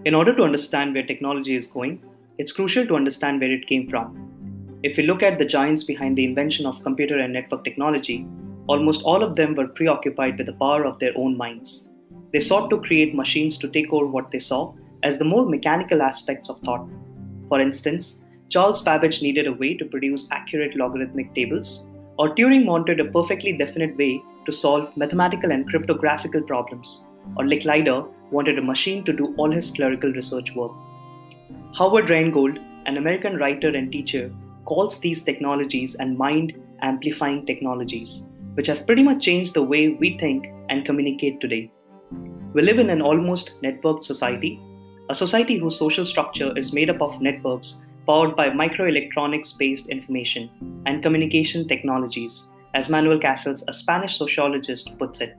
In order to understand where technology is going, it's crucial to understand where it came from. If we look at the giants behind the invention of computer and network technology, almost all of them were preoccupied with the power of their own minds. They sought to create machines to take over what they saw as the more mechanical aspects of thought. For instance, Charles Babbage needed a way to produce accurate logarithmic tables, or Turing wanted a perfectly definite way to solve mathematical and cryptographical problems, or Licklider wanted a machine to do all his clerical research work. Howard Rheingold, an American writer and teacher, calls these technologies and mind amplifying technologies, which have pretty much changed the way we think and communicate today. We live in an almost networked society, a society whose social structure is made up of networks powered by microelectronics based information and communication technologies, as Manuel Castells, a Spanish sociologist, puts it.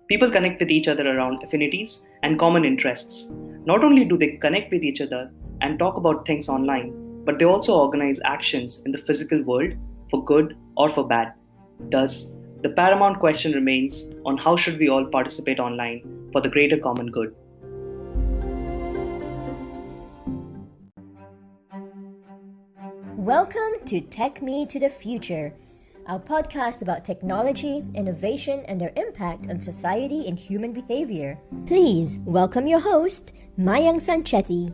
People connect with each other around affinities and common interests. Not only do they connect with each other and talk about things online, but they also organize actions in the physical world for good or for bad. Thus, the paramount question remains on how should we all participate online for the greater common good. Welcome to Tech Me to the Future, our podcast about technology, innovation, and their impact on society and human behavior. Please welcome your host, Mayang Sanchetti.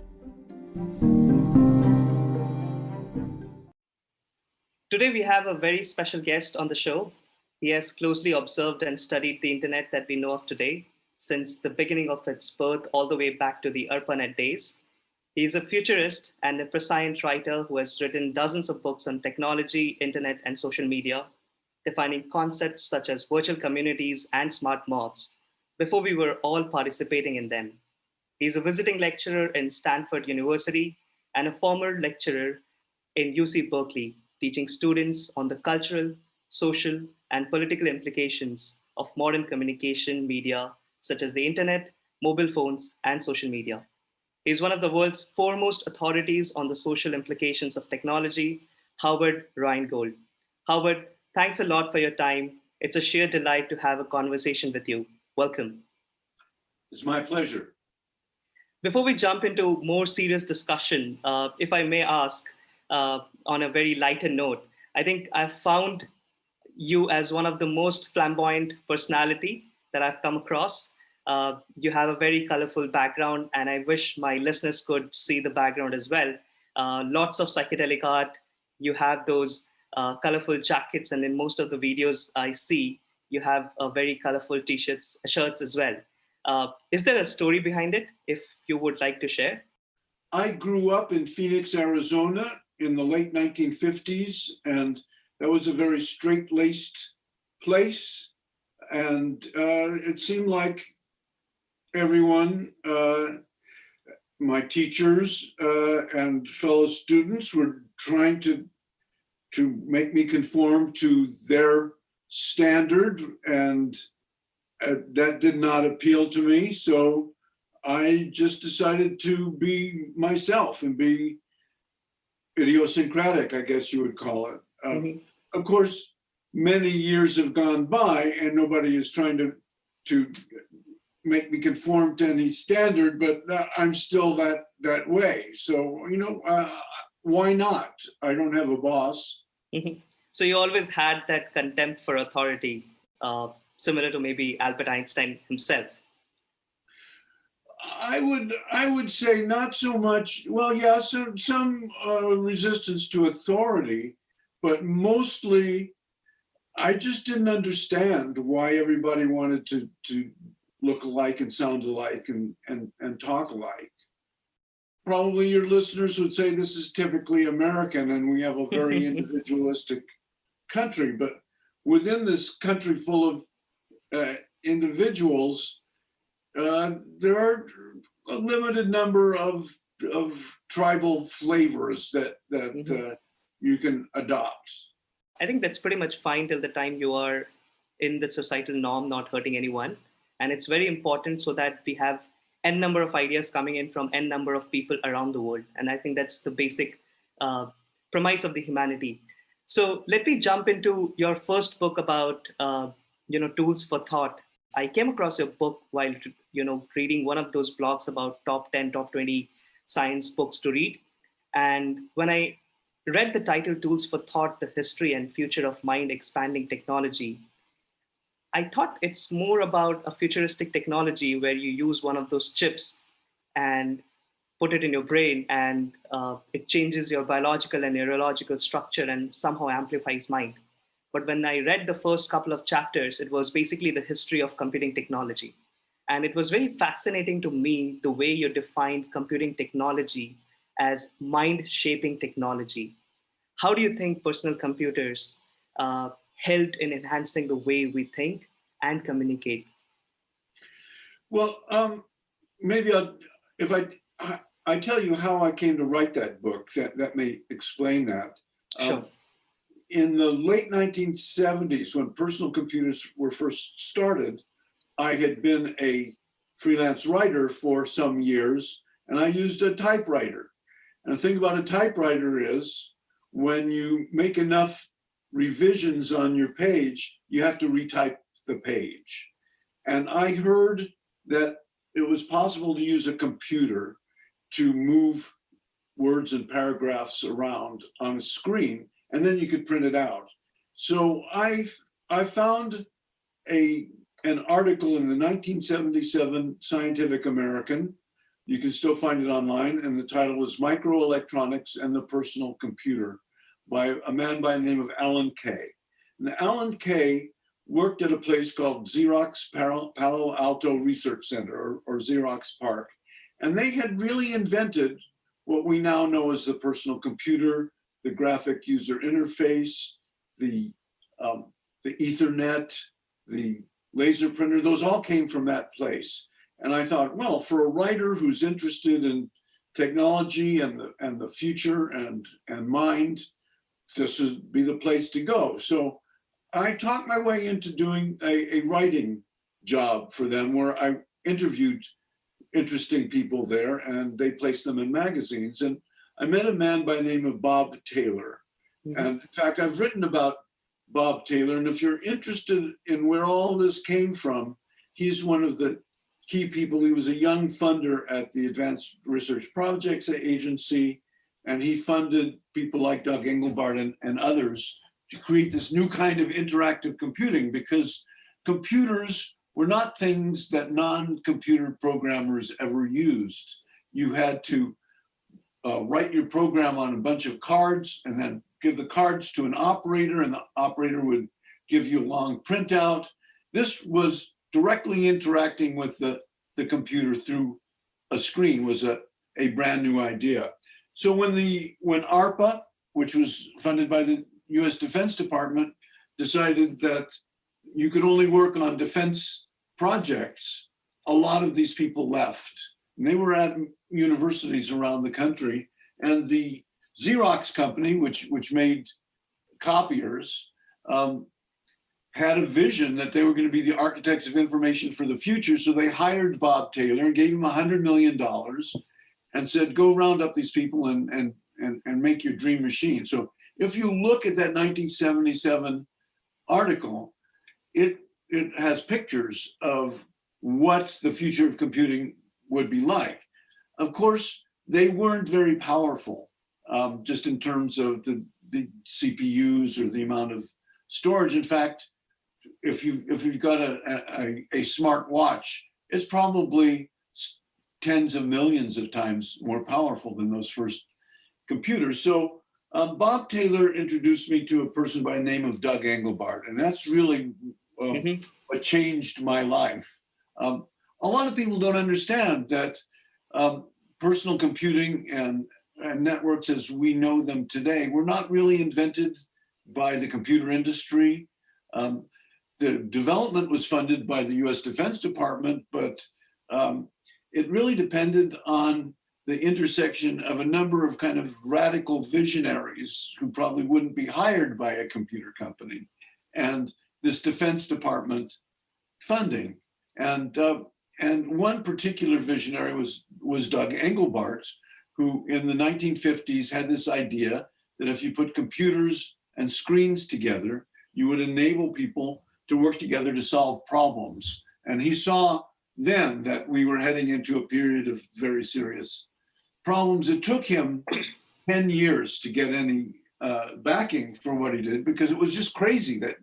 Today we have a very special guest on the show. He has closely observed and studied the internet that we know of today, since the beginning of its birth all the way back to the ARPANET days. He is a futurist and a prescient writer who has written dozens of books on technology, internet, and social media, defining concepts such as virtual communities and smart mobs before we were all participating in them. He's a visiting lecturer in Stanford University and a former lecturer in UC Berkeley, teaching students on the cultural, social, and political implications of modern communication media, such as the internet, mobile phones, and social media. He's one of the world's foremost authorities on the social implications of technology, Howard Rheingold. Howard, thanks a lot for your time. It's a sheer delight to have a conversation with you. Welcome. It's my pleasure. Before we jump into more serious discussion, if I may ask, on a very lighter note, I think I've found you as one of the most flamboyant personality that I've come across. You have a very colorful background, and I wish my listeners could see the background as well. Lots of psychedelic art. You have those colorful jackets, and in most of the videos I see, you have very colorful shirts as well. Is there a story behind it, if you would like to share? I grew up in Phoenix, Arizona in the late 1950s, and that was a very straight-laced place. And it seemed like everyone, my teachers and fellow students, were trying to make me conform to their standard, and that did not appeal to me. So I just decided to be myself and be idiosyncratic, I guess you would call it. Of course, many years have gone by, and nobody is trying to make me conform to any standard, but I'm still that way. So, why not? I don't have a boss. So you always had that contempt for authority, similar to maybe Albert Einstein himself. I would say not so much. Well, yeah, some resistance to authority, but mostly I just didn't understand why everybody wanted to look alike and sound alike and talk alike. Probably your listeners would say this is typically American, and we have a very individualistic country, but within this country full of individuals, there are a limited number of tribal flavors that you can adopt. I think that's pretty much fine till the time you are in the societal norm, not hurting anyone. And it's very important so that we have n number of ideas coming in from n number of people around the world. And I think that's the basic premise of the humanity. So let me jump into your first book about tools for thought. I came across your book while reading one of those blogs about top 10, top 20 science books to read. And when I read the title Tools for Thought, the History and Future of Mind Expanding Technology, I thought it's more about a futuristic technology where you use one of those chips and put it in your brain, and it changes your biological and neurological structure and somehow amplifies mind. But when I read the first couple of chapters, it was basically the history of computing technology. And it was very fascinating to me the way you defined computing technology as mind shaping technology. How do you think personal computers helped in enhancing the way we think and communicate? Well, maybe if I tell you how I came to write that book, that may explain that. Sure. In the late 1970s, when personal computers were first started, I had been a freelance writer for some years, and I used a typewriter. And the thing about a typewriter is when you make enough revisions on your page, you have to retype the page. And I heard that it was possible to use a computer to move words and paragraphs around on a screen, and then you could print it out. So I found an article in the 1977 Scientific American. You can still find it online, and the title was Microelectronics and the Personal Computer by a man by the name of Alan Kay. And Alan Kay worked at a place called Xerox Palo Alto Research Center, or Xerox PARC. And they had really invented what we now know as the personal computer, the graphic user interface, the Ethernet, the laser printer. Those all came from that place. And I thought, well, for a writer who's interested in technology and the future and mind, this would be the place to go. So I talked my way into doing a writing job for them, where I interviewed interesting people there and they placed them in magazines. And I met a man by the name of Bob Taylor. Mm-hmm. And in fact, I've written about Bob Taylor. And if you're interested in where all this came from, he's one of the key people. He was a young funder at the Advanced Research Projects Agency, and he funded people like Doug Engelbart and others to create this new kind of interactive computing, because computers were not things that non-computer programmers ever used. You had to write your program on a bunch of cards and then give the cards to an operator, and the operator would give you a long printout. This was directly interacting with the computer through a screen, was a brand new idea. So when ARPA, which was funded by the US Defense Department, decided that you could only work on defense projects, a lot of these people left. And they were at universities around the country. And the Xerox company, which made copiers, had a vision that they were going to be the architects of information for the future. So they hired Bob Taylor and gave him $100 million and said, go round up these people and make your dream machine. So if you look at that 1977 article, it has pictures of what the future of computing would be like. Of course, they weren't very powerful, just in terms of the CPUs or the amount of storage. In fact, if you've got a smart watch, it's probably tens of millions of times more powerful than those first computers. So Bob Taylor introduced me to a person by the name of Doug Engelbart, and that's really what changed my life. A lot of people don't understand that personal computing and networks as we know them today were not really invented by the computer industry. The development was funded by the US Defense Department, but it really depended on the intersection of a number of kind of radical visionaries who probably wouldn't be hired by a computer company, and this Defense Department funding. And one particular visionary was Doug Engelbart, who in the 1950s had this idea that if you put computers and screens together, you would enable people to work together to solve problems. And he saw then that we were heading into a period of very serious problems. It took him 10 years to get any backing for what he did, because it was just crazy that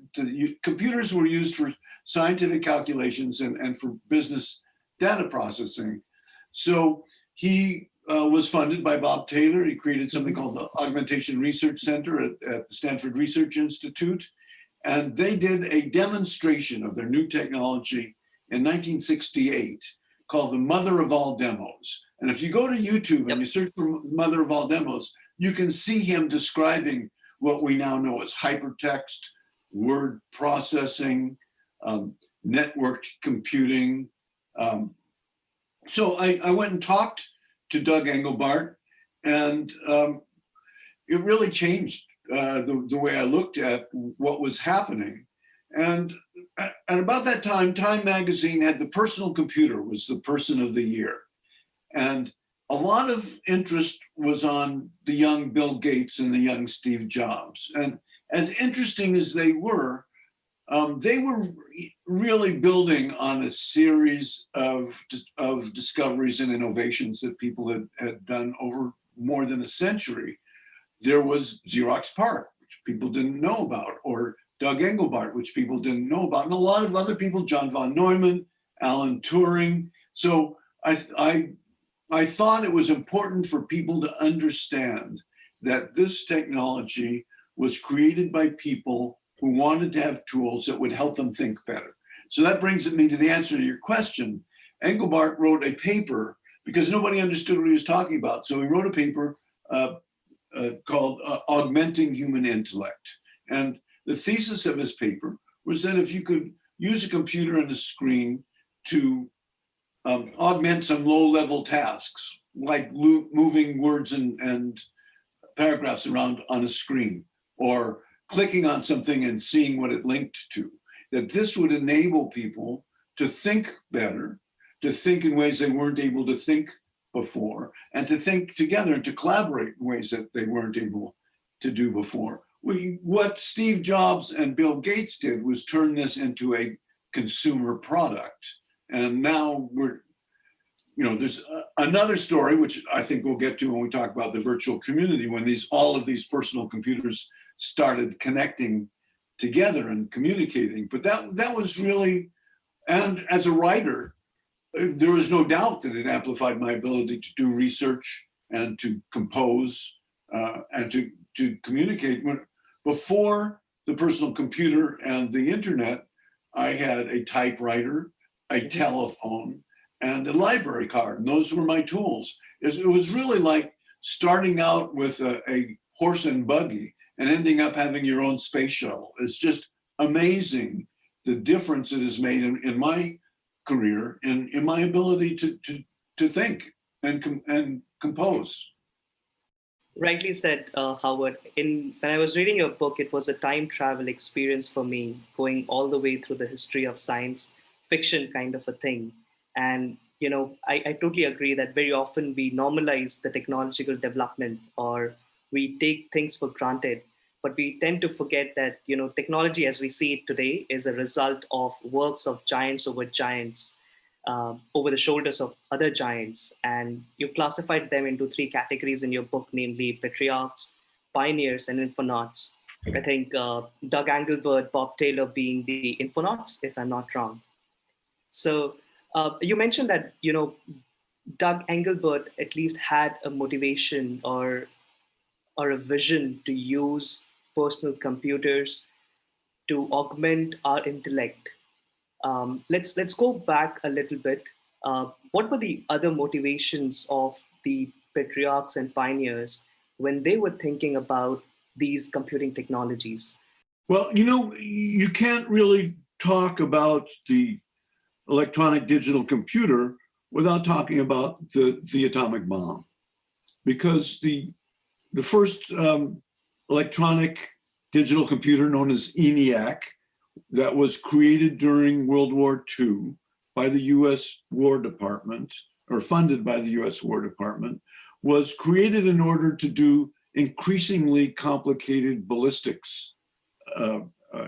computers were used for scientific calculations and for business data processing. So he was funded by Bob Taylor. He created something called the Augmentation Research Center at the Stanford Research Institute. And they did a demonstration of their new technology in 1968 called the Mother of All Demos. And if you go to YouTube and you search for Mother of All Demos, you can see him describing what we now know as hypertext, word processing, networked computing. So I went and talked to Doug Engelbart, and it really changed the way I looked at what was happening. And about that time, Time magazine had the personal computer was the person of the year. And a lot of interest was on the young Bill Gates and the young Steve Jobs. And as interesting as they were really building on a series of discoveries and innovations that people had done over more than a century. There was Xerox PARC, which people didn't know about, or Doug Engelbart, which people didn't know about, and a lot of other people, John von Neumann, Alan Turing. So I thought it was important for people to understand that this technology was created by people who wanted to have tools that would help them think better. So that brings me to the answer to your question. Engelbart wrote a paper because nobody understood what he was talking about. So he wrote a paper called Augmenting Human Intellect. And the thesis of his paper was that if you could use a computer and a screen to augment some low-level tasks, like moving words and paragraphs around on a screen, or clicking on something and seeing what it linked to, that this would enable people to think better, to think in ways they weren't able to think before, and to think together and to collaborate in ways that they weren't able to do before. What Steve Jobs and Bill Gates did was turn this into a consumer product. And now there's another story, which I think we'll get to when we talk about the virtual community, when all of these personal computers started connecting together and communicating. But that was really, and as a writer, there was no doubt that it amplified my ability to do research and to compose and to communicate. Before the personal computer and the internet, I had a typewriter, a telephone, and a library card. And those were my tools. It was really like starting out with a horse and buggy and ending up having your own space shuttle. It's just amazing the difference it has made in my career, in my ability to think and compose. Rightly said, Howard. When I was reading your book, it was a time travel experience for me, going all the way through the history of science fiction kind of a thing. And I totally agree that very often we normalize the technological development, or we take things for granted, but we tend to forget that technology as we see it today is a result of works of giants over giants, over the shoulders of other giants. And you classified them into three categories in your book, namely patriarchs, pioneers, and infonauts. I think Doug Engelbart, Bob Taylor being the infonauts, if I'm not wrong. So you mentioned that Doug Engelbart at least had a motivation or a vision to use personal computers to augment our intellect. Let's go back a little bit. What were the other motivations of the patriarchs and pioneers when they were thinking about these computing technologies? Well, you can't really talk about the electronic digital computer without talking about the atomic bomb, because the first electronic digital computer, known as ENIAC, that was created during World War II by the US War Department, or funded by the US War Department, was created in order to do increasingly complicated ballistics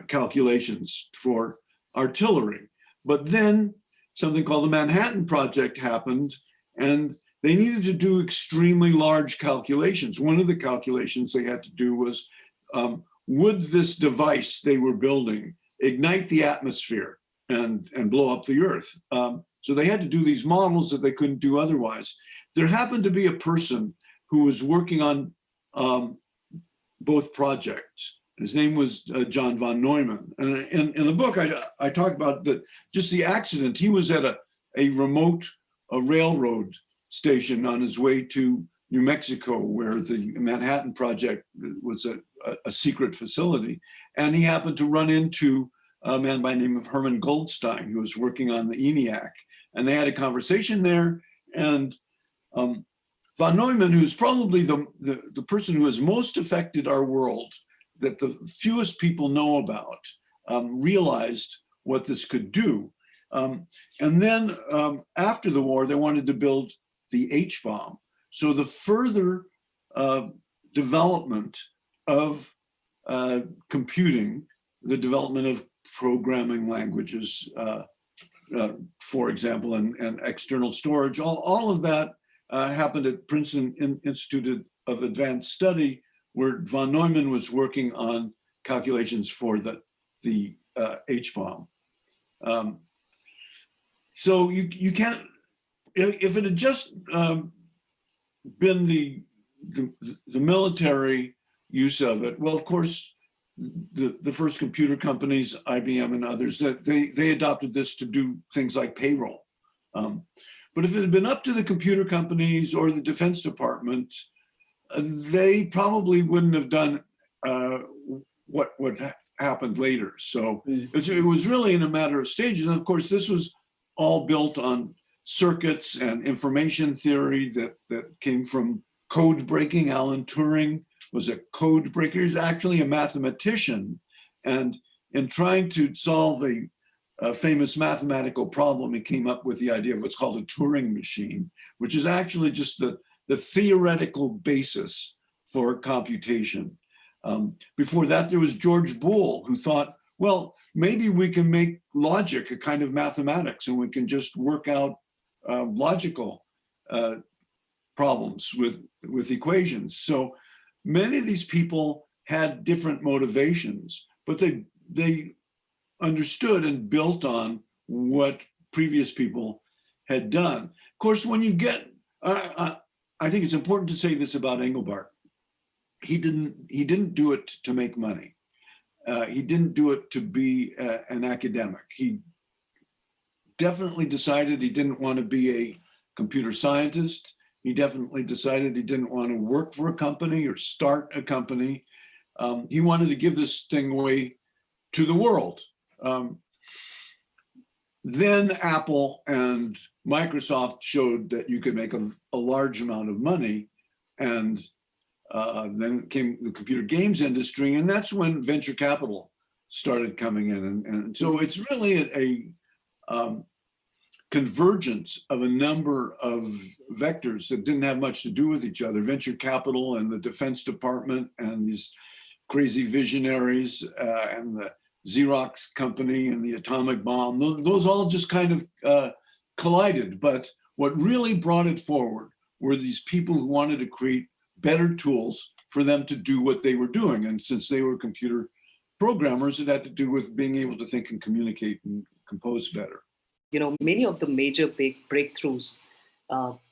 calculations for artillery. But then something called the Manhattan Project happened, and they needed to do extremely large calculations. One of the calculations they had to do was, would this device they were building ignite the atmosphere and blow up the Earth? So they had to do these models that they couldn't do otherwise. There happened to be a person who was working on both projects. His name was John von Neumann. And in the book, I talk about that, just the accident. He was at a remote railroad station on his way to New Mexico, where the Manhattan Project was a secret facility. And he happened to run into a man by the name of Herman Goldstein, who was working on the ENIAC. And they had a conversation there. And von Neumann, who's probably the person who has most affected our world, that the fewest people know about, realized what this could do. And then after the war, they wanted to build the H-bomb. So the further development of computing, the development of programming languages, for example, and external storage, all of that happened at Princeton Institute of Advanced Study, where von Neumann was working on calculations for the H-bomb. So you can't, if it had just been the military use of it, well, of course, the first computer companies, IBM and others, that they adopted this to do things like payroll. But if it had been up to the computer companies or the Defense Department, they probably wouldn't have done what happened later. So it was really in a matter of stages. And of course, this was all built on circuits and information theory that came from code breaking. Alan Turing was a code breaker. He's actually a mathematician. And in trying to solve a famous mathematical problem, he came up with the idea of what's called a Turing machine, which is actually just the theoretical basis for computation. Before that, there was George Boole, who thought, well, maybe we can make logic a kind of mathematics, and we can just work out logical problems with equations. So many of these people had different motivations, but they understood and built on what previous people had done. Of course, when you get, I think it's important to say this about Engelbart. He didn't do it to make money. He didn't do it to be an academic. He definitely decided he didn't want to be a computer scientist. He definitely decided he didn't want to work for a company or start a company. He wanted to give this thing away to the world. Then Apple and Microsoft showed that you could make a large amount of money, and then came the computer games industry, and that's when venture capital started coming in. And so it's really a convergence of a number of vectors that didn't have much to do with each other. Venture capital and the Defense Department and these crazy visionaries and the Xerox company and the atomic bomb, those all just kind of collided. But what really brought it forward were these people who wanted to create better tools for them to do what they were doing. And since they were computer programmers, it had to do with being able to think and communicate and compose better. Many of the major breakthroughs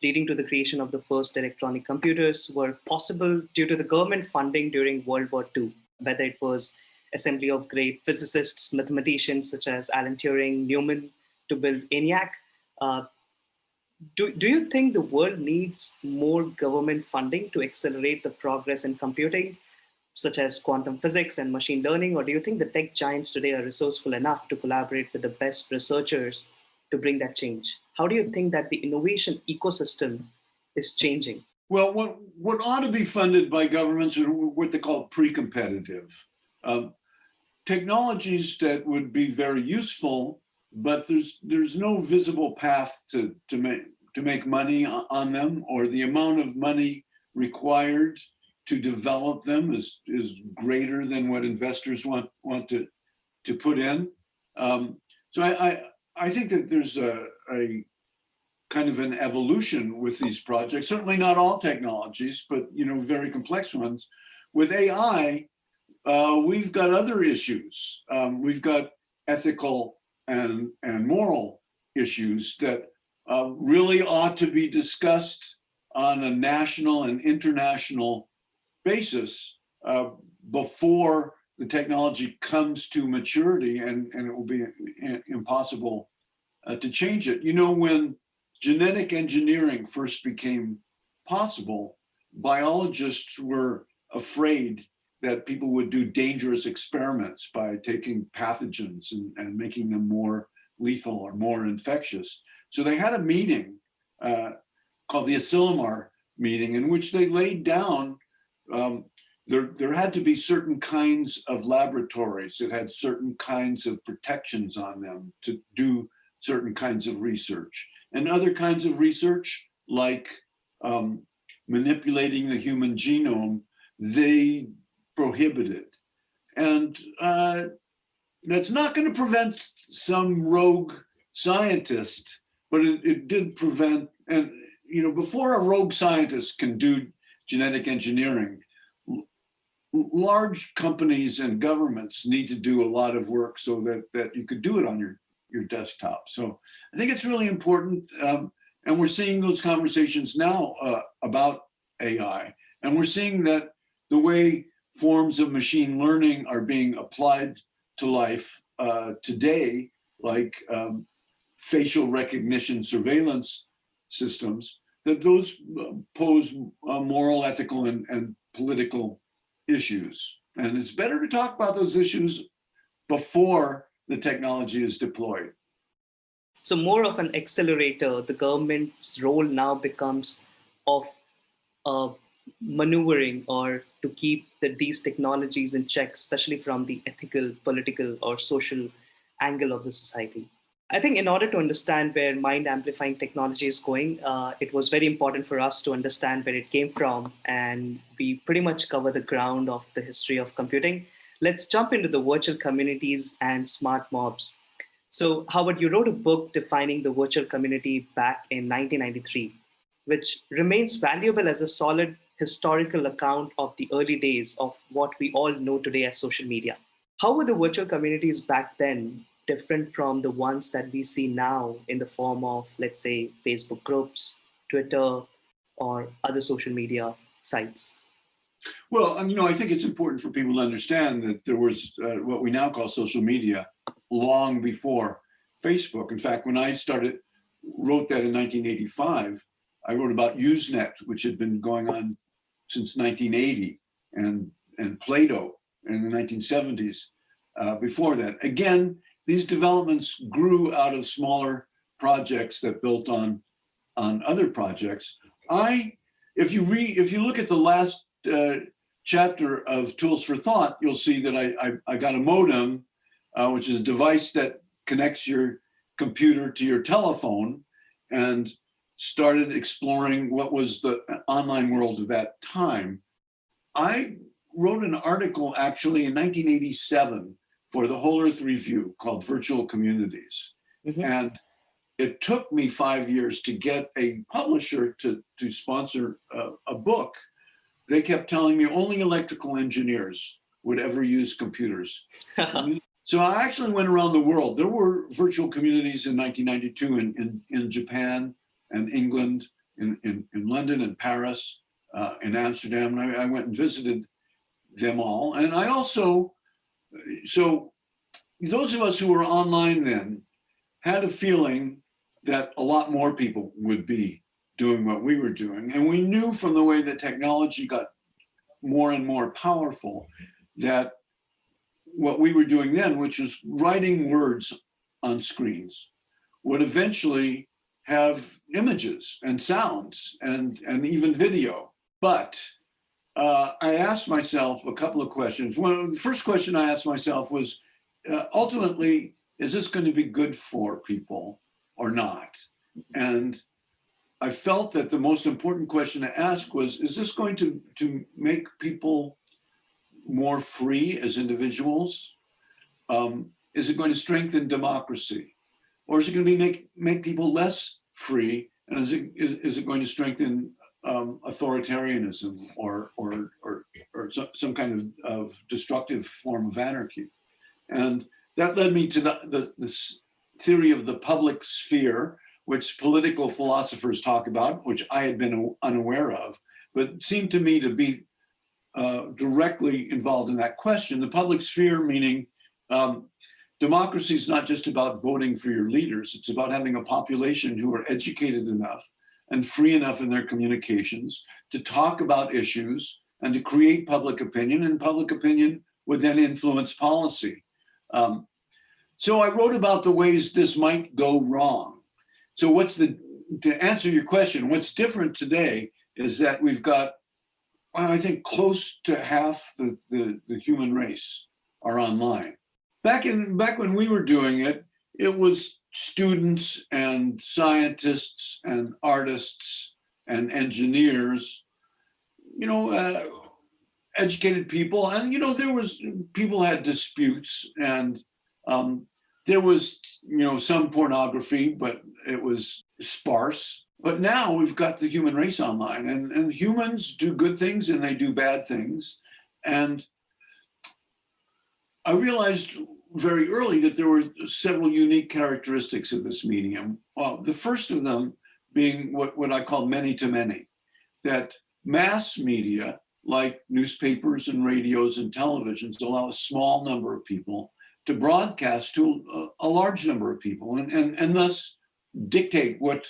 leading to the creation of the first electronic computers were possible due to the government funding during World War II, whether it was assembly of great physicists, mathematicians such as Alan Turing, Newman to build ENIAC. Do you think the world needs more government funding to accelerate the progress in computing, such as quantum physics and machine learning? Or do you think the tech giants today are resourceful enough to collaborate with the best researchers to bring that change? How do you think that the innovation ecosystem is changing? Well, what ought to be funded by governments are what they call pre-competitive. Technologies that would be very useful, but there's no visible path to make money on them, or the amount of money required to develop them is greater than what investors want to put in. So I think that there's a kind of an evolution with these projects. Certainly not all technologies, but very complex ones. With AI, we've got other issues. We've got ethical and moral issues that really ought to be discussed on a national and international basis before the technology comes to maturity, and it will be impossible to change it. When genetic engineering first became possible, biologists were afraid that people would do dangerous experiments by taking pathogens and making them more lethal or more infectious. So they had a meeting called the Asilomar meeting, in which they laid down there had to be certain kinds of laboratories that had certain kinds of protections on them to do certain kinds of research. And other kinds of research, like manipulating the human genome, they prohibited. And that's not going to prevent some rogue scientist, but it did prevent, and before a rogue scientist can do genetic engineering, large companies and governments need to do a lot of work so that you could do it on your desktop. So I think it's really important, and we're seeing those conversations now about AI, and we're seeing that the way forms of machine learning are being applied to life today, like facial recognition surveillance systems, that those pose moral, ethical, and political issues. And it's better to talk about those issues before the technology is deployed. So more of an accelerator, the government's role now becomes of maneuvering or to keep these technologies in check, especially from the ethical, political, or social angle of the society. I think in order to understand where mind amplifying technology is going, it was very important for us to understand where it came from, and we pretty much cover the ground of the history of computing. Let's jump into the virtual communities and smart mobs. So Howard, you wrote a book defining the virtual community back in 1993, which remains valuable as a solid historical account of the early days of what we all know today as social media. How were the virtual communities back then different from the ones that we see now in the form of, let's say, Facebook groups, Twitter, or other social media sites? Well, I think it's important for people to understand that there was what we now call social media long before Facebook. In fact, when I wrote that in 1985, I wrote about Usenet, which had been going on since 1980, and Play-Doh in the 1970s before that. Again, these developments grew out of smaller projects that built on other projects. If you look at the last chapter of Tools for Thought, you'll see that I got a modem, which is a device that connects your computer to your telephone, and started exploring what was the online world of that time. I wrote an article actually in 1987 for the Whole Earth Review called Virtual Communities. Mm-hmm. And it took me 5 years to get a publisher to sponsor a book. They kept telling me only electrical engineers would ever use computers. So I actually went around the world. There were virtual communities in 1992 in Japan and England, in London and Paris, in Amsterdam. And I went and visited them all. And I also, so those of us who were online then had a feeling that a lot more people would be doing what we were doing. And we knew from the way that technology got more and more powerful that what we were doing then, which was writing words on screens, would eventually have images and sounds and even video. But I asked myself a couple of questions. The first question I asked myself was, ultimately, is this going to be good for people or not? And I felt that the most important question to ask was, is this going to make people more free as individuals? Is it going to strengthen democracy? or is it going to be make people less free? And is it going to strengthen authoritarianism or some kind of destructive form of anarchy? And that led me to this theory of the public sphere, which political philosophers talk about, which I had been unaware of, but seemed to me to be directly involved in that question. The public sphere meaning democracy is not just about voting for your leaders, it's about having a population who are educated enough and free enough in their communications to talk about issues and to create public opinion, and public opinion would then influence policy. So I wrote about the ways this might go wrong. So to answer your question, what's different today is that we've got, I think, close to half the human race are online. Back when we were doing it, it was students and scientists and artists and engineers, educated people. And, people had disputes, and there was, some pornography, but it was sparse. But now we've got the human race online, and humans do good things and they do bad things. And I realized very early that there were several unique characteristics of this medium. The first of them being what I call many-to-many, that mass media, like newspapers and radios and televisions, allow a small number of people to broadcast to a large number of people and thus dictate what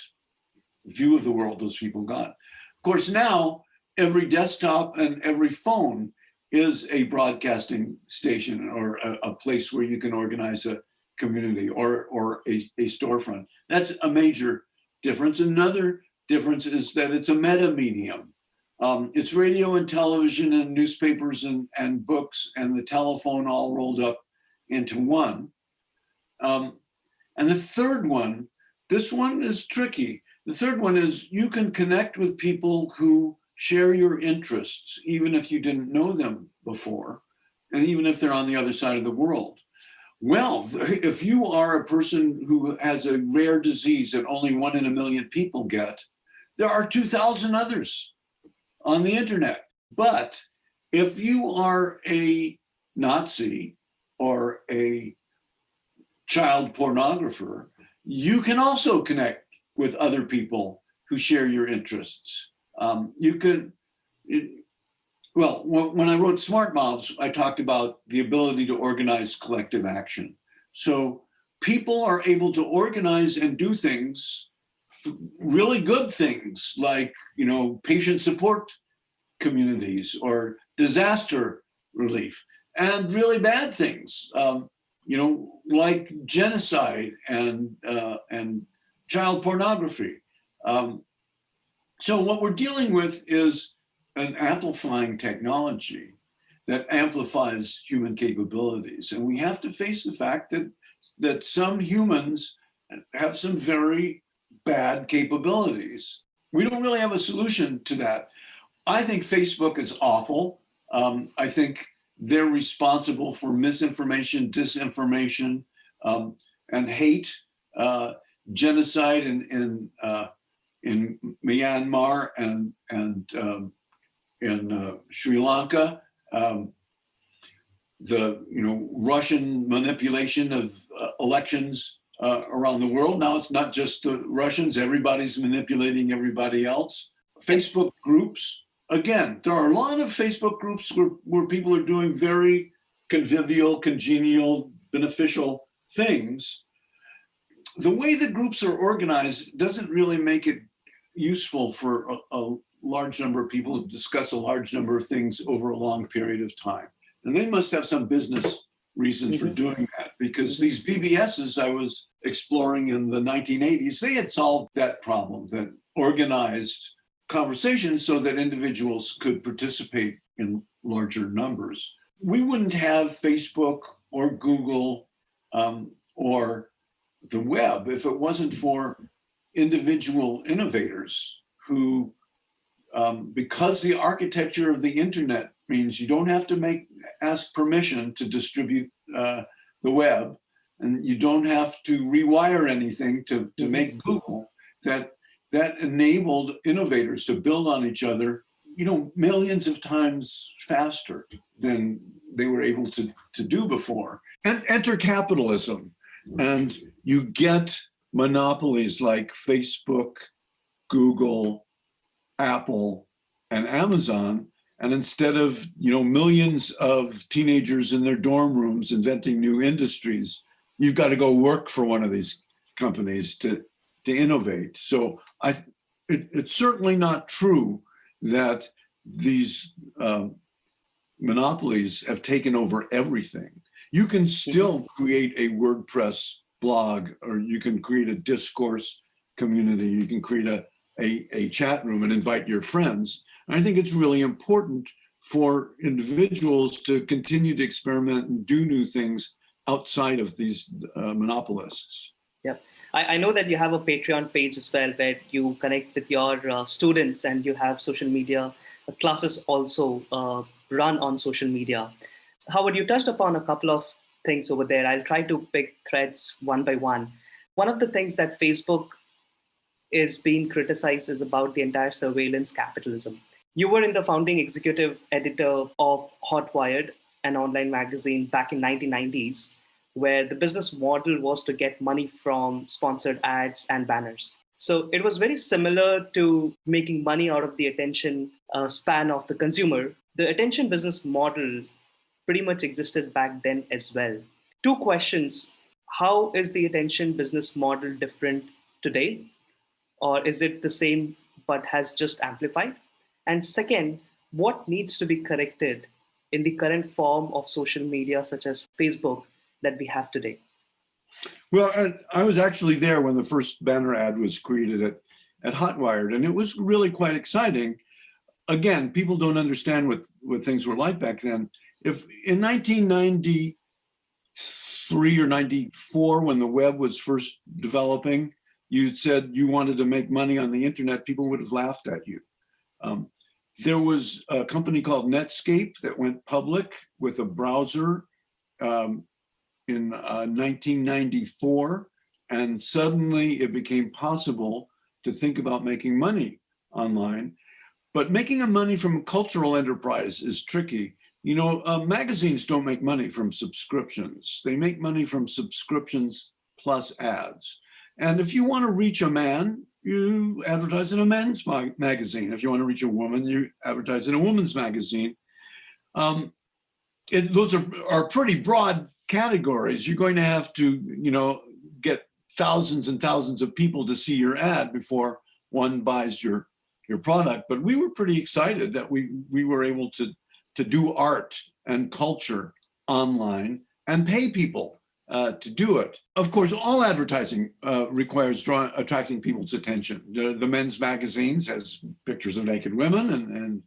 view of the world those people got. Of course, now every desktop and every phone is a broadcasting station or a place where you can organize a community or a storefront. That's a major difference. Another difference is that it's a meta medium. It's radio and television and newspapers and books and the telephone all rolled up into one. And the third one, this one is tricky. The third one is you can connect with people who share your interests, even if you didn't know them before, and even if they're on the other side of the world. Well, if you are a person who has a rare disease that only 1 in a million people get, there are 2,000 others on the internet. But if you are a Nazi or a child pornographer, you can also connect with other people who share your interests. When I wrote Smart Mobs, I talked about the ability to organize collective action. So people are able to organize and do things, really good things, like, patient support communities or disaster relief, and really bad things, like genocide and child pornography. So what we're dealing with is an amplifying technology that amplifies human capabilities. And we have to face the fact that some humans have some very bad capabilities. We don't really have a solution to that. I think Facebook is awful. I think they're responsible for misinformation, disinformation, and hate, genocide in Myanmar and in Sri Lanka, the Russian manipulation of elections around the world. Now it's not just the Russians; everybody's manipulating everybody else. Facebook groups. Again, there are a lot of Facebook groups where people are doing very convivial, congenial, beneficial things. The way the groups are organized doesn't really make it useful for a large number of people to discuss a large number of things over a long period of time. And they must have some business reasons for doing that, because these BBSs I was exploring in the 1980s, they had solved that problem, that organized conversations so that individuals could participate in larger numbers. We wouldn't have Facebook or Google or the web if it wasn't for individual innovators who, because the architecture of the internet means you don't have to ask permission to distribute the web. and you don't have to rewire anything to make Google, that enabled innovators to build on each other, millions of times faster than they were able to do before. And enter capitalism, and you get monopolies like Facebook, Google, Apple, and Amazon. And instead of millions of teenagers in their dorm rooms inventing new industries, you've got to go work for one of these companies to innovate. So it's certainly not true that these monopolies have taken over everything. You can still create a WordPress blog, or you can create a discourse community. You can create a chat room and invite your friends. And I think it's really important for individuals to continue to experiment and do new things outside of these monopolists. Yeah, I know that you have a Patreon page as well, where you connect with your students, and you have social media classes also run on social media. Howard, you touched upon a couple of things over there. I'll try to pick threads one by one. One of the things that Facebook is being criticized is about the entire surveillance capitalism. You were in the founding executive editor of Hotwired, an online magazine back in 1990s, where the business model was to get money from sponsored ads and banners. So it was very similar to making money out of the attention span of the consumer. The attention business model pretty much existed back then as well. Two questions. How is the attention business model different today? Or is it the same but has just amplified? And second, what needs to be corrected in the current form of social media such as Facebook that we have today? Well, I was actually there when the first banner ad was created at Hotwired, and it was really quite exciting. Again, people don't understand what things were like back then. If in 1993 or 94, when the web was first developing, you said you wanted to make money on the internet, people would have laughed at you. There was a company called Netscape that went public with a browser in 1994, and suddenly it became possible to think about making money online. But making money from a cultural enterprise is tricky. Magazines don't make money from subscriptions. They make money from subscriptions plus ads. And if you want to reach a man, you advertise in a men's magazine. If you want to reach a woman, you advertise in a woman's magazine. Those are pretty broad categories. You're going to have to, get thousands and thousands of people to see your ad before one buys your product. But we were pretty excited that we were able to do art and culture online and pay people to do it. Of course, all advertising requires attracting people's attention. The men's magazines has pictures of naked women,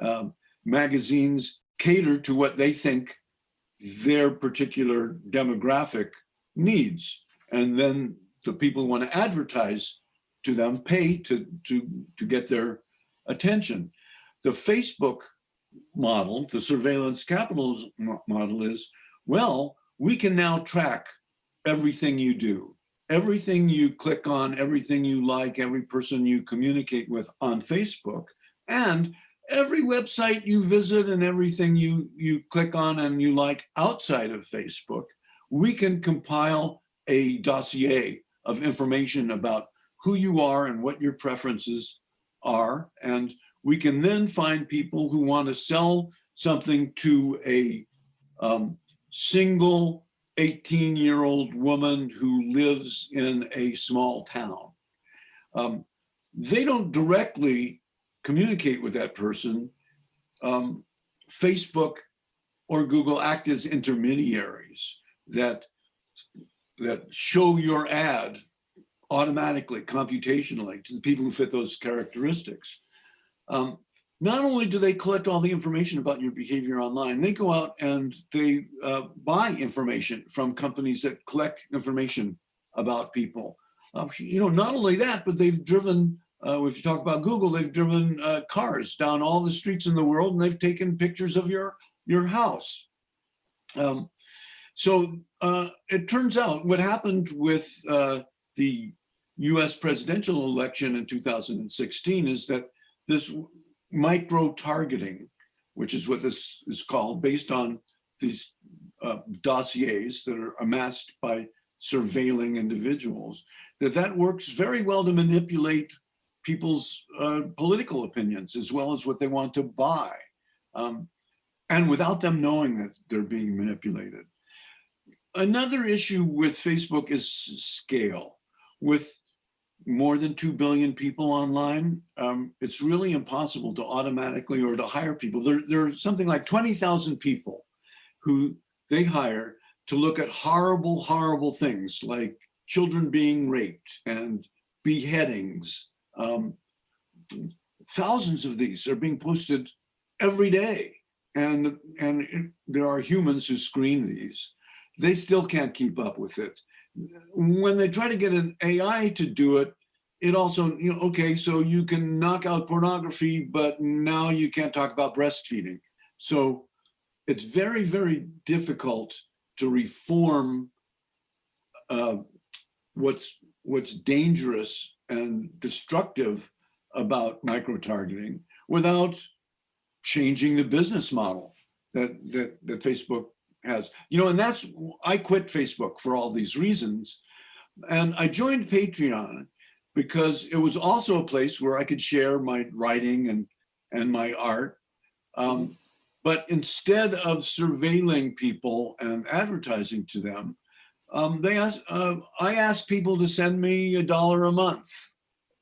and magazines cater to what they think their particular demographic needs. And then the people who want to advertise to them pay to get their attention. The Facebook model, the surveillance capitalism model is, well, we can now track everything you do, everything you click on, everything you like, every person you communicate with on Facebook, and every website you visit and everything you click on and you like outside of Facebook. We can compile a dossier of information about who you are and what your preferences are, and we can then find people who want to sell something to a single 18-year-old woman who lives in a small town. They don't directly communicate with that person. Facebook or Google act as intermediaries that show your ad automatically, computationally, to the people who fit those characteristics. Not only do they collect all the information about your behavior online, they go out and they buy information from companies that collect information about people. Not only that, but they've driven, if you talk about Google, they've driven cars down all the streets in the world, and they've taken pictures of your house. So it turns out what happened with the US presidential election in 2016 is that this micro-targeting, which is what this is called, based on these dossiers that are amassed by surveilling individuals, that works very well to manipulate people's political opinions as well as what they want to buy, and without them knowing that they're being manipulated. Another issue with Facebook is scale. With more than 2 billion people online, it's really impossible to automatically or to hire people. There are something like 20,000 people who they hire to look at horrible, horrible things like children being raped and beheadings. Thousands of these are being posted every day. And there are humans who screen these. They still can't keep up with it. When they try to get an AI to do it, it also, okay, so you can knock out pornography, but now you can't talk about breastfeeding. So it's very, very difficult to reform what's dangerous and destructive about micro-targeting without changing the business model that Facebook has. And I quit Facebook for all these reasons. And I joined Patreon because it was also a place where I could share my writing and my art. But instead of surveilling people and advertising to them, I asked people to send me $1 a month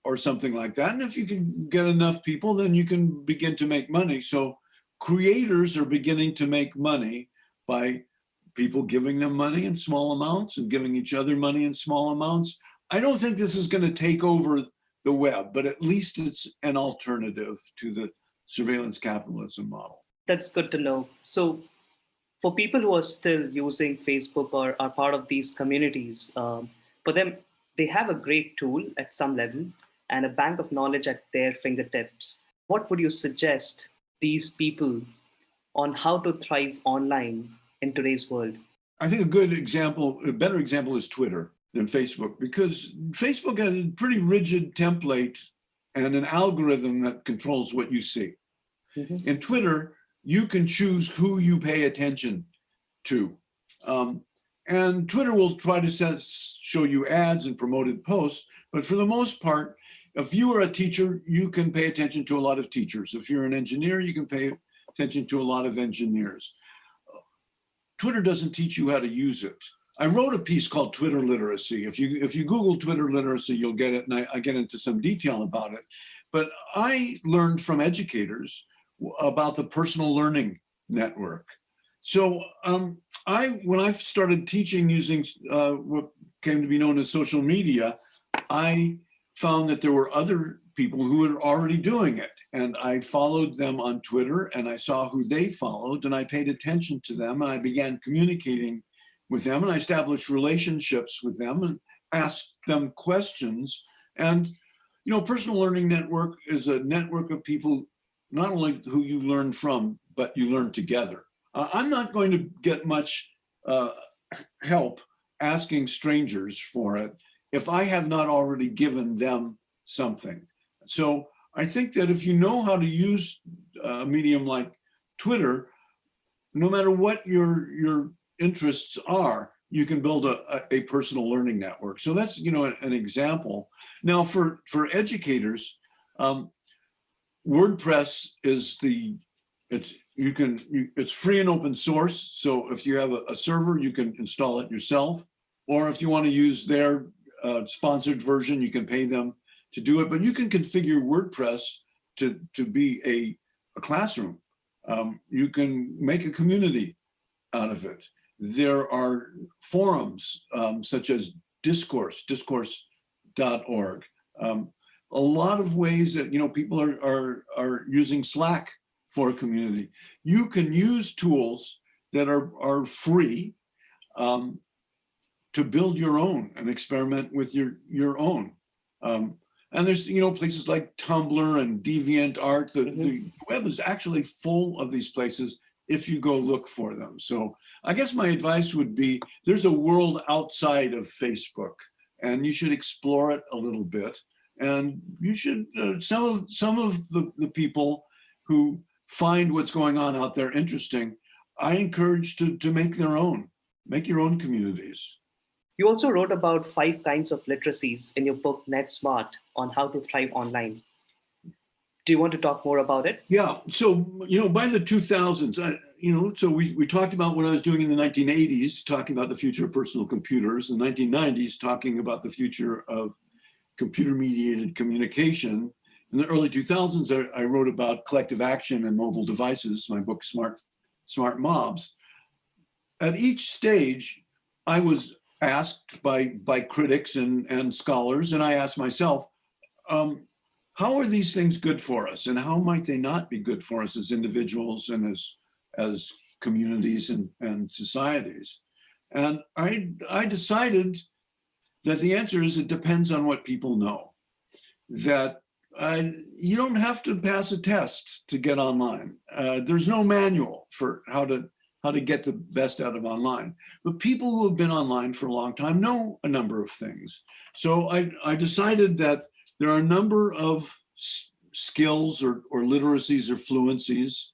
or something like that. And if you can get enough people, then you can begin to make money. So creators are beginning to make money by people giving them money in small amounts and giving each other money in small amounts. I don't think this is going to take over the web, but at least it's an alternative to the surveillance capitalism model. That's good to know. So for people who are still using Facebook or are part of these communities, for them, they have a great tool at some level and a bank of knowledge at their fingertips. What would you suggest these people on how to thrive online in today's world? I think a better example is Twitter than Facebook, because Facebook has a pretty rigid template and an algorithm that controls what you see. Mm-hmm. In Twitter, you can choose who you pay attention to. And Twitter will try to show you ads and promoted posts, but for the most part, if you are a teacher, you can pay attention to a lot of teachers. If you're an engineer, you can pay attention to a lot of engineers. Twitter doesn't teach you how to use it. I wrote a piece called Twitter Literacy. If you Google Twitter Literacy, you'll get it, and I get into some detail about it. But I learned from educators about the personal learning network. So when I started teaching using what came to be known as social media, I found that there were other people who were already doing it. And I followed them on Twitter and I saw who they followed and I paid attention to them and I began communicating with them and I established relationships with them and asked them questions. And, personal learning network is a network of people, not only who you learn from, but you learn together. I'm not going to get much help asking strangers for it if I have not already given them something. So I think that if you know how to use a medium like Twitter, no matter what your interests are, you can build a personal learning network. So that's an example. Now for educators, WordPress is it's free and open source. So if you have a server, you can install it yourself. Or if you want to use their sponsored version, you can pay them to do it. But you can configure WordPress to be a classroom. You can make a community out of it. There are forums such as discourse.org. A lot of ways that people are using Slack for a community. You can use tools that are free to build your own and experiment with your own. And there's places like Tumblr and DeviantArt. The web is actually full of these places if you go look for them. So I guess my advice would be, there's a world outside of Facebook, and you should explore it a little bit. And you should, some of the people who find what's going on out there interesting, I encourage to make your own communities. You also wrote about 5 kinds of literacies in your book, Net Smart, on how to thrive online. Do you want to talk more about it? Yeah. So, by the 2000s, so we talked about what I was doing in the 1980s, talking about the future of personal computers, in the 1990s, talking about the future of computer-mediated communication. In the early 2000s, I wrote about collective action and mobile devices, my book, Smart Mobs. At each stage, I was asked by critics and scholars, and I asked myself, how are these things good for us, and how might they not be good for us as individuals and as communities and societies? And I decided that the answer is, it depends on what people know. That you don't have to pass a test to get online. There's no manual for how to get the best out of online. But people who have been online for a long time know a number of things. So I decided that there are a number of skills or literacies or fluencies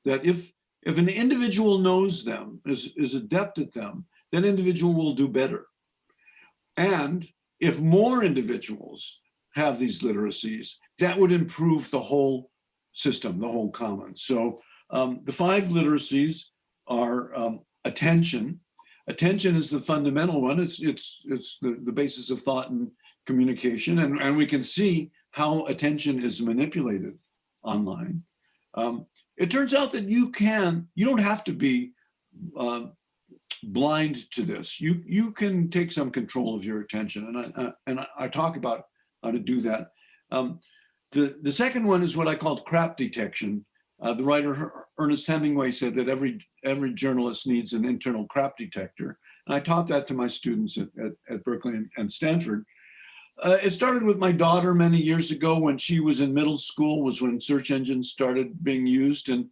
that if an individual knows them, is adept at them, that individual will do better. And if more individuals have these literacies, that would improve the whole system, the whole commons. So the 5 literacies are attention. Attention is the fundamental one. It's the basis of thought and communication, and we can see how attention is manipulated online. It turns out that you don't have to be blind to this. You can take some control of your attention, and I talk about how to do that. The second one is what I called crap detection. The writer Ernest Hemingway said that every journalist needs an internal crap detector. And I taught that to my students at Berkeley and Stanford. It started with my daughter many years ago when she was in middle school, was when search engines started being used. And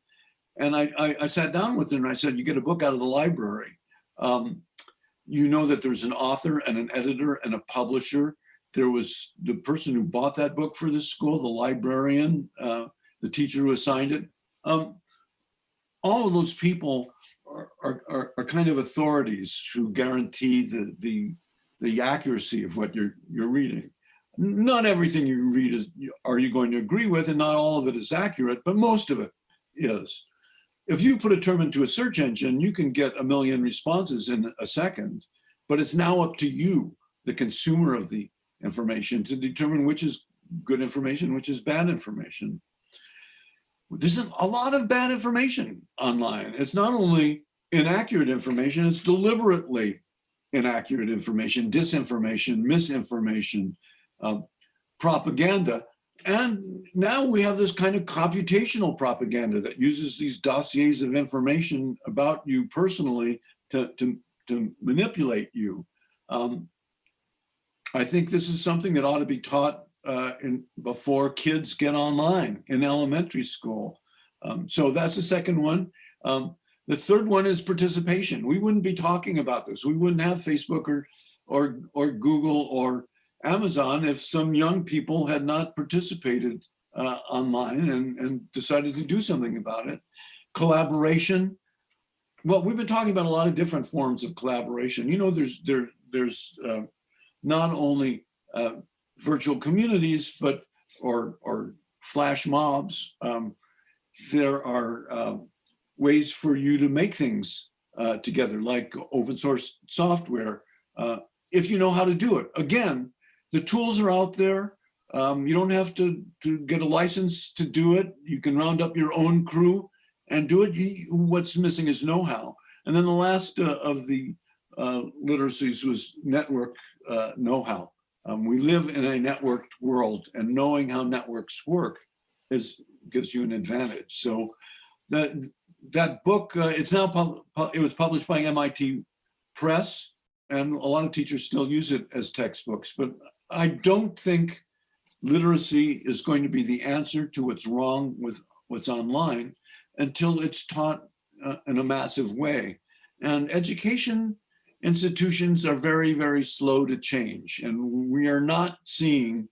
I sat down with her and I said, you get a book out of the library. You know that there's an author and an editor and a publisher. There was the person who bought that book for this school, the librarian, the teacher who assigned it. All of those people are kind of authorities who guarantee the accuracy of what you're reading. Not everything you read are you going to agree with, and not all of it is accurate, but most of it is. If you put a term into a search engine, you can get 1 million responses in a second, but it's now up to you, the consumer of the information, to determine which is good information, which is bad information. There's a lot of bad information online. It's not only inaccurate information, it's deliberately inaccurate information, disinformation, misinformation, propaganda. And now we have this kind of computational propaganda that uses these dossiers of information about you personally to manipulate you. I think this is something that ought to be taught before kids get online in elementary school. So that's the second one. The third one is participation. We wouldn't be talking about this. We wouldn't have Facebook or Google or Amazon if some young people had not participated online and decided to do something about it. Collaboration. Well, we've been talking about a lot of different forms of collaboration. You know, there's not only virtual communities, but or flash mobs. There are ways for you to make things together, like open source software, if you know how to do it. Again, the tools are out there. You don't have to get a license to do it. You can round up your own crew and do it. What's missing is know-how. And then the last of the literacies was network know-how. We live in a networked world, and knowing how networks work gives you an advantage. So that book, it was published by MIT Press, and a lot of teachers still use it as textbooks. But I don't think literacy is going to be the answer to what's wrong with what's online until it's taught in a massive way. And education institutions are very, very slow to change. And we are not seeing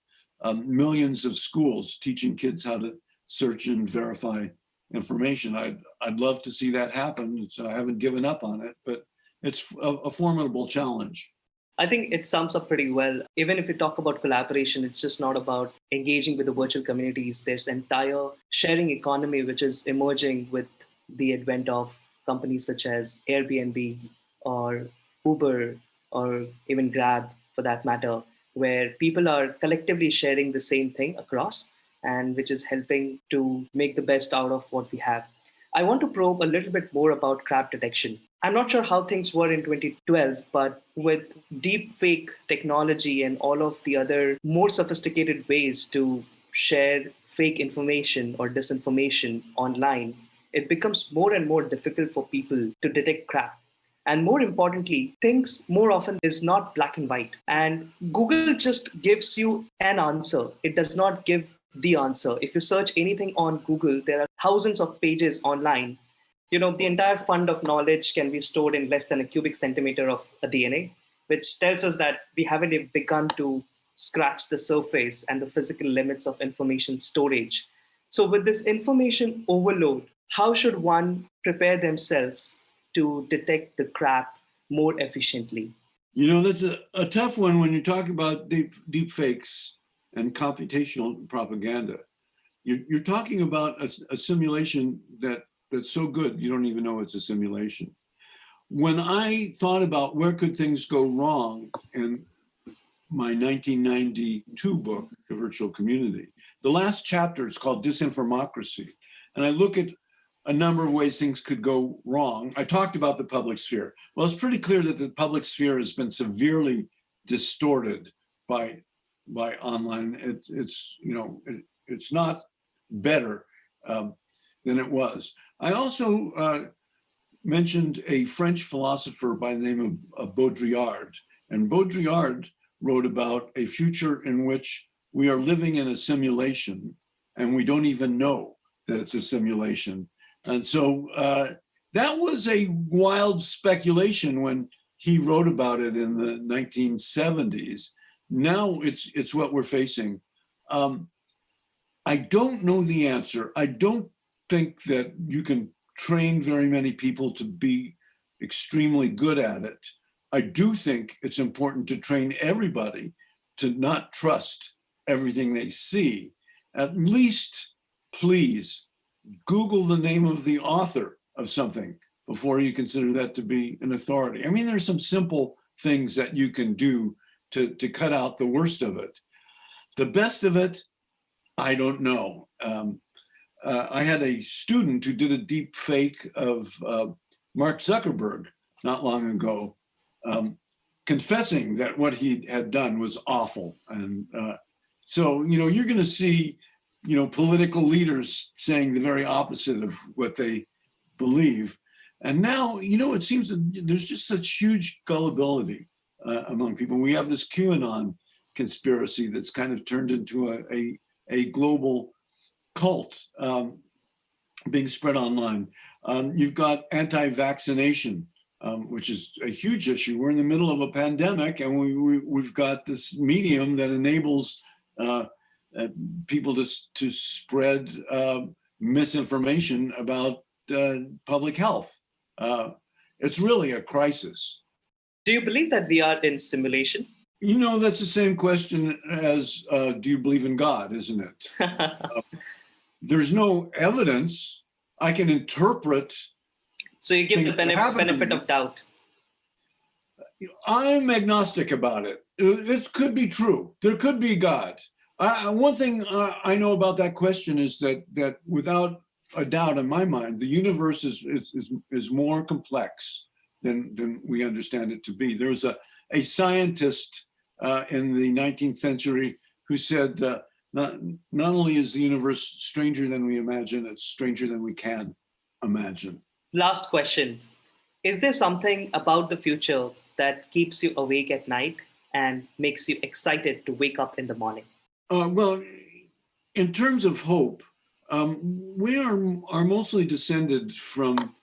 millions of schools teaching kids how to search and verify information. I'd love to see that happen. So I haven't given up on it, but it's a formidable challenge. I think it sums up pretty well. Even if you talk about collaboration, it's just not about engaging with the virtual communities. There's entire sharing economy which is emerging with the advent of companies such as Airbnb or Uber or even Grab for that matter, where people are collectively sharing the same thing across and which is helping to make the best out of what we have. I want to probe a little bit more about crab detection. I'm not sure how things were in 2012, but with deep fake technology and all of the other more sophisticated ways to share fake information or disinformation online, it becomes more and more difficult for people to detect crap. And more importantly, things more often is not black and white. And Google just gives you an answer. It does not give the answer. If you search anything on Google, there are thousands of pages online. The entire fund of knowledge can be stored in less than a cubic centimeter of a DNA, which tells us that we haven't even begun to scratch the surface and the physical limits of information storage. So with this information overload, how should one prepare themselves to detect the crap more efficiently? That's a tough one when you talk about deep fakes and computational propaganda. You're talking about a simulation that's so good, you don't even know it's a simulation. When I thought about where could things go wrong in my 1992 book, The Virtual Community, the last chapter is called Disinfermocracy. And I look at a number of ways things could go wrong. I talked about the public sphere. Well, it's pretty clear that the public sphere has been severely distorted by online. It's not better than it was. I also mentioned a French philosopher by the name of Baudrillard. And Baudrillard wrote about a future in which we are living in a simulation and we don't even know that it's a simulation. And so that was a wild speculation when he wrote about it in the 1970s. Now it's what we're facing. I don't know the answer. I don't think that you can train very many people to be extremely good at it. I do think it's important to train everybody to not trust everything they see. At least, please, Google the name of the author of something before you consider that to be an authority. I mean, there's some simple things that you can do to cut out the worst of it. The best of it, I don't know. I had a student who did a deep fake of Mark Zuckerberg not long ago, confessing that what he had done was awful. And so, you're going to see, political leaders saying the very opposite of what they believe. And now, it seems that there's just such huge gullibility among people. We have this QAnon conspiracy that's kind of turned into a global cult being spread online. You've got anti-vaccination, which is a huge issue. We're in the middle of a pandemic, and we've got this medium that enables people to spread misinformation about public health. It's really a crisis. Do you believe that we are in simulation? That's the same question as do you believe in God, isn't it? There's no evidence. I can interpret. So you give the benefit of doubt. I'm agnostic about it. It could be true. There could be God. One thing I know about that question is that without a doubt in my mind, the universe is more complex than we understand it to be. There was a scientist in the 19th century who said, not only is the universe stranger than we imagine, it's stranger than we can imagine. Last question. Is there something about the future that keeps you awake at night and makes you excited to wake up in the morning? Well, in terms of hope, we are mostly descended from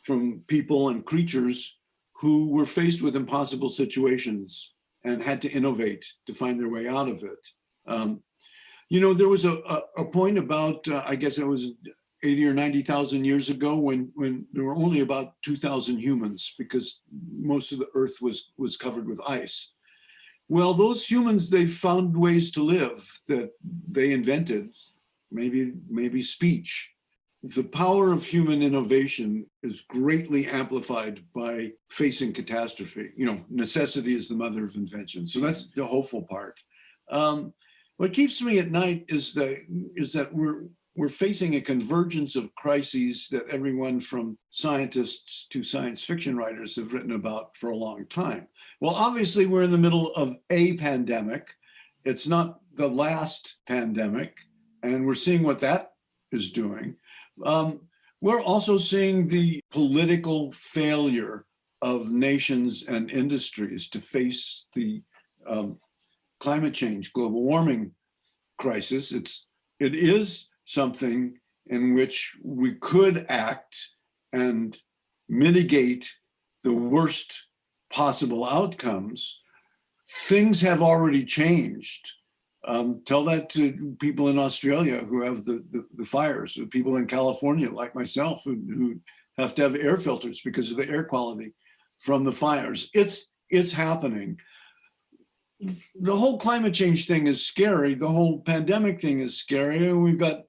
from people and creatures who were faced with impossible situations and had to innovate to find their way out of it. There was a point about, I guess it was 80 or 90,000 years ago when there were only about 2,000 humans because most of the earth was covered with ice. Well, those humans, they found ways to live that they invented, maybe speech. The power of human innovation is greatly amplified by facing catastrophe. Necessity is the mother of invention. So that's the hopeful part. What keeps me at night is that we're facing a convergence of crises that everyone from scientists to science fiction writers have written about for a long time. Well, obviously, we're in the middle of a pandemic. It's not the last pandemic, and we're seeing what that is doing. We're also seeing the political failure of nations and industries to face the climate change, global warming crisis. It is something in which we could act and mitigate the worst possible outcomes. Things have already changed. Tell that to people in Australia who have the fires, people in California like myself who have to have air filters because of the air quality from the fires. It's happening. The whole climate change thing is scary. The whole pandemic thing is scary. We've got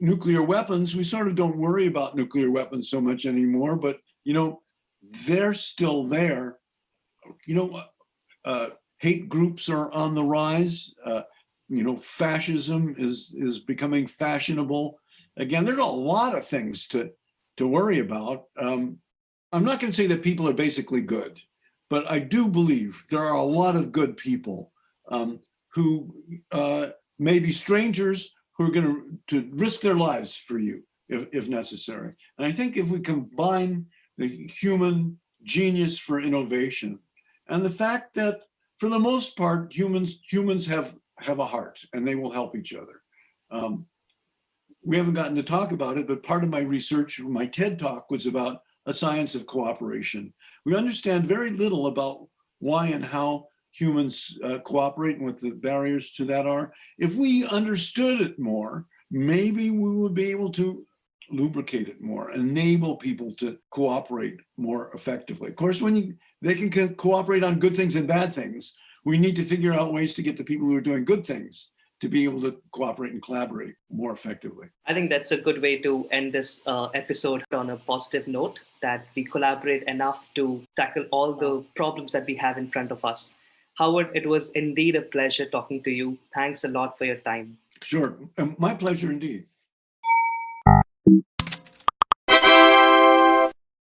nuclear weapons. We sort of don't worry about nuclear weapons so much anymore, but they're still there. Hate groups are on the rise. Fascism is becoming fashionable. Again, there's a lot of things to worry about. I'm not going to say that people are basically good, but I do believe there are a lot of good people who may be strangers who are going to risk their lives for you if necessary. And I think if we combine the human genius for innovation and the fact that for the most part, humans have a heart and they will help each other. We haven't gotten to talk about it, but part of my research, my TED Talk was about a science of cooperation. We understand very little about why and how humans cooperate and what the barriers to that are. If we understood it more, maybe we would be able to lubricate it more, enable people to cooperate more effectively. Of course, they can cooperate on good things and bad things, we need to figure out ways to get the people who are doing good things to be able to cooperate and collaborate more effectively. I think that's a good way to end this episode on a positive note, that we collaborate enough to tackle all the problems that we have in front of us. Howard, it was indeed a pleasure talking to you. Thanks a lot for your time. Sure. My pleasure indeed.